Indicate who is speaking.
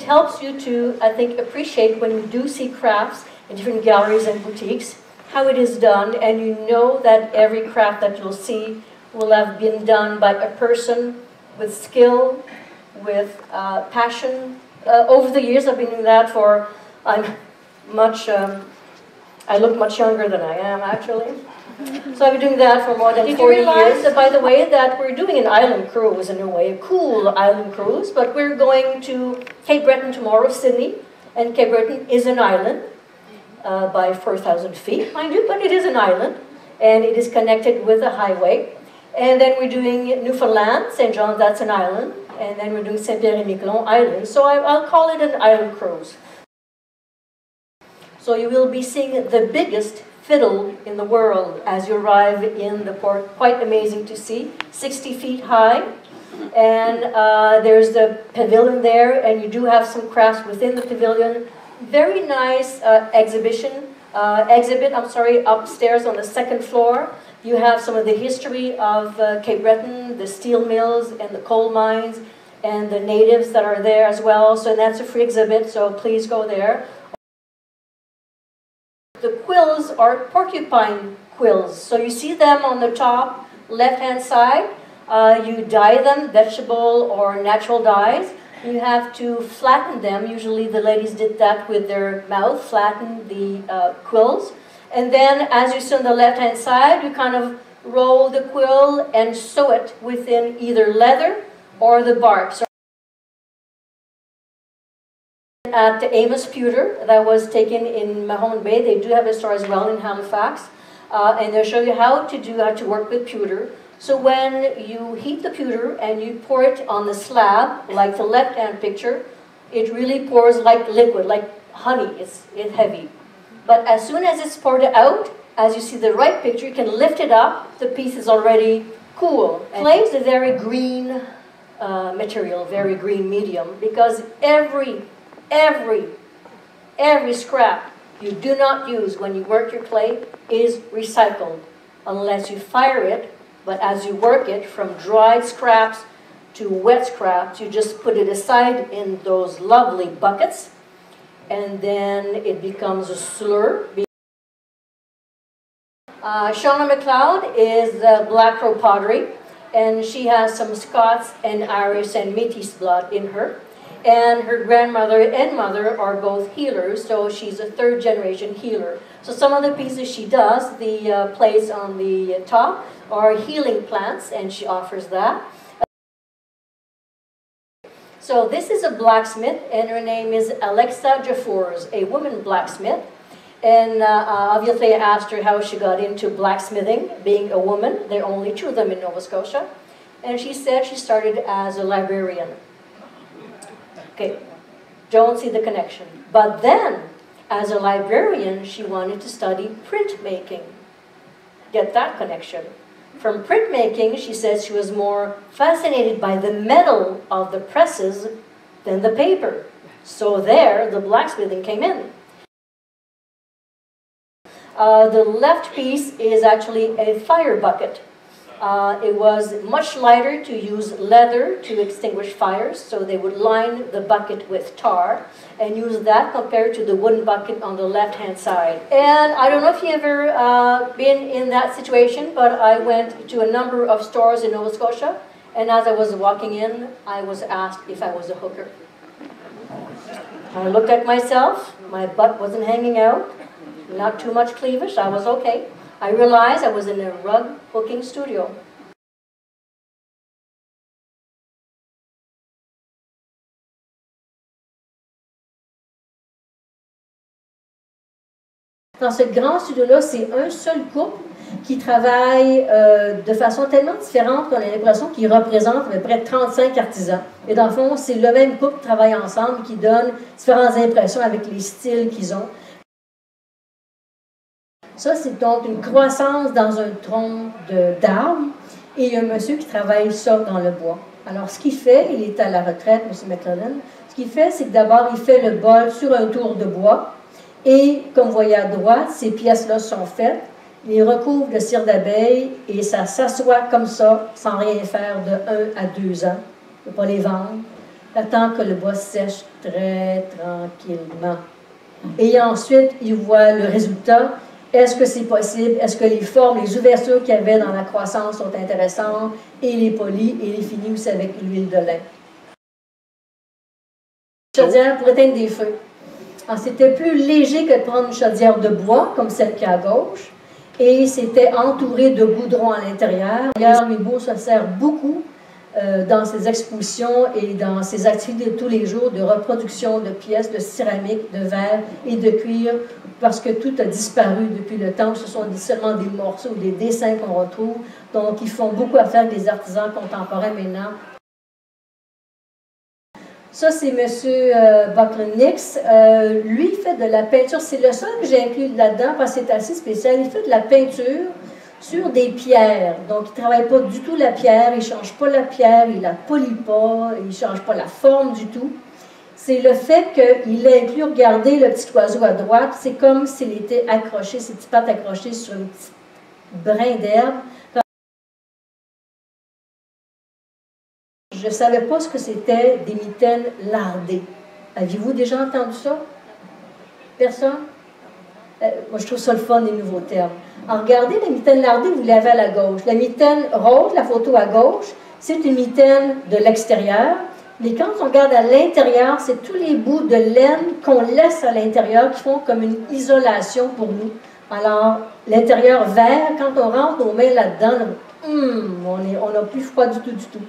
Speaker 1: it helps you to, I think, appreciate when you do see crafts in different galleries and boutiques, how it is done, and you know that every craft that you'll see will have been done by a person with skill, with passion. Over the years, I've been doing that for, I look much younger than I am, actually. So I've been doing that for more than 40 years. By the way, that we're doing an island cruise in a way, a cool island cruise, but we're going to Cape Breton tomorrow, Sydney, and Cape Breton is an island by 4,000 feet, mind you, but it is an island, and it is connected with a highway. And then we're doing Newfoundland, St. John, that's an island, and then we're doing Saint-Pierre-et-Miquelon Island. So I'll call it an island cruise. So you will be seeing the biggest fiddle in the world as you arrive in the port. Quite amazing to see, 60 feet high. And there's the pavilion there, and you do have some crafts within the pavilion. Very nice exhibit upstairs on the second floor. You have some of the history of Cape Breton, the steel mills and the coal mines, and the natives that are there as well. So that's a free exhibit, so please go there. The quills are porcupine quills. So you see them on the top left-hand side. You dye them, vegetable or natural dyes. You have to flatten them. Usually the ladies did that with their mouth, flatten the quills. And then, as you see on the left-hand side, you kind of roll the quill and sew it within either leather or the bark. So at the Amos Pewter that was taken in Mahone Bay, they do have a store as well in Halifax, and they'll show you how to work with pewter. So when you heat the pewter and you pour it on the slab, like the left-hand picture, it really pours like liquid, like honey. It's heavy. But as soon as it's poured out, as you see the right picture, you can lift it up. The piece is already cool. Clay is a very green material, very green medium, because every scrap you do not use when you work your clay is recycled, unless you fire it. But as you work it, from dried scraps to wet scraps, you just put it aside in those lovely buckets, and then it becomes a slur. Shauna McLeod is Black Crow pottery, and she has some Scots and Irish and Métis blood in her. And her grandmother and mother are both healers, so she's a third-generation healer. So some of the pieces she does, the plates on the top, are healing plants, and she offers that. So this is a blacksmith, and her name is Alexa Jaffours, a woman blacksmith. And obviously I asked her how she got into blacksmithing, being a woman. There are only 2 of them in Nova Scotia. And she said she started as a librarian. Okay, don't see the connection. But then, as a librarian, she wanted to study printmaking. Get that connection. From printmaking, she says she was more fascinated by the metal of the presses than the paper. So there, the blacksmithing came in. The left piece is actually a fire bucket. It was much lighter to use leather to extinguish fires, so they would line the bucket with tar and use that compared to the wooden bucket on the left-hand side. And I don't know if you've ever been in that situation, but I went to a number of stores in Nova Scotia, and as I was walking in, I was asked if I was a hooker. I looked at myself, my butt wasn't hanging out, not too much cleavage, I was okay. I realized I was in a rug hooking studio. Dans ce grand studio-là, c'est un seul couple qui travaille de façon tellement différente qu'on a l'impression qu'ils représentent à peu près 35 artisans. Et dans le fond, c'est le même couple qui travaille ensemble, qui donne différentes impressions avec les styles qu'ils ont. Ça, c'est donc une croissance dans un tronc d'arbre, et il y a un monsieur qui travaille ça dans le bois. Alors, ce qu'il fait, il est à la retraite, M. McLellan, ce qu'il fait, c'est que d'abord, il fait le bol sur un tour de bois, et comme vous voyez à droite, ces pièces-là sont faites, il recouvre de cire d'abeille, et ça s'assoit comme ça, sans rien faire de 1 à 2 ans. Il ne peut pas les vendre. attend que le bois sèche très tranquillement. Et ensuite, il voit le résultat. Est-ce que c'est possible? Est-ce que les formes, les ouvertures qu'il y avait dans la croissance sont intéressantes? Et les polis, et les finis aussi avec l'huile de lin. Chaudière pour éteindre des feux. C'était plus léger que de prendre une chaudière de bois, comme celle qui est à gauche, et c'était entouré de goudron à l'intérieur. D'ailleurs, Louis se sert beaucoup dans ses expositions et dans ses activités de tous les jours de reproduction de pièces de céramique, de verre et de cuir, parce que tout a disparu depuis le temps où ce sont seulement des morceaux, des dessins qu'on retrouve. Donc, ils font beaucoup affaire avec des artisans contemporains maintenant. Ça, c'est M. Buckland-Nix. Lui, il fait de la peinture. C'est le seul que j'ai inclus là-dedans parce que c'est assez spécial. Il fait de la peinture sur des pierres. Donc, il ne travaille pas du tout la pierre. Il ne change pas la pierre. Il ne la polie pas. Il ne change pas la forme du tout. C'est le fait qu'il a inclus, regardez le petit oiseau à droite. C'est comme s'il était accroché, ses petites pattes accrochées sur une petite brin d'herbe. Je ne savais pas ce que c'était des mitaines lardées. Aviez-vous déjà entendu ça? Personne? Moi, je trouve ça le fun, les nouveaux termes. Alors, regardez la mitaine lardée, vous l'avez à la gauche. La mitaine rose, la photo à gauche, c'est une mitaine de l'extérieur. Mais quand on regarde à l'intérieur, c'est tous les bouts de laine qu'on laisse à l'intérieur qui font comme une isolation pour nous. Alors, l'intérieur vert, quand on rentre nos mains là-dedans, on n'a plus froid du tout, du tout.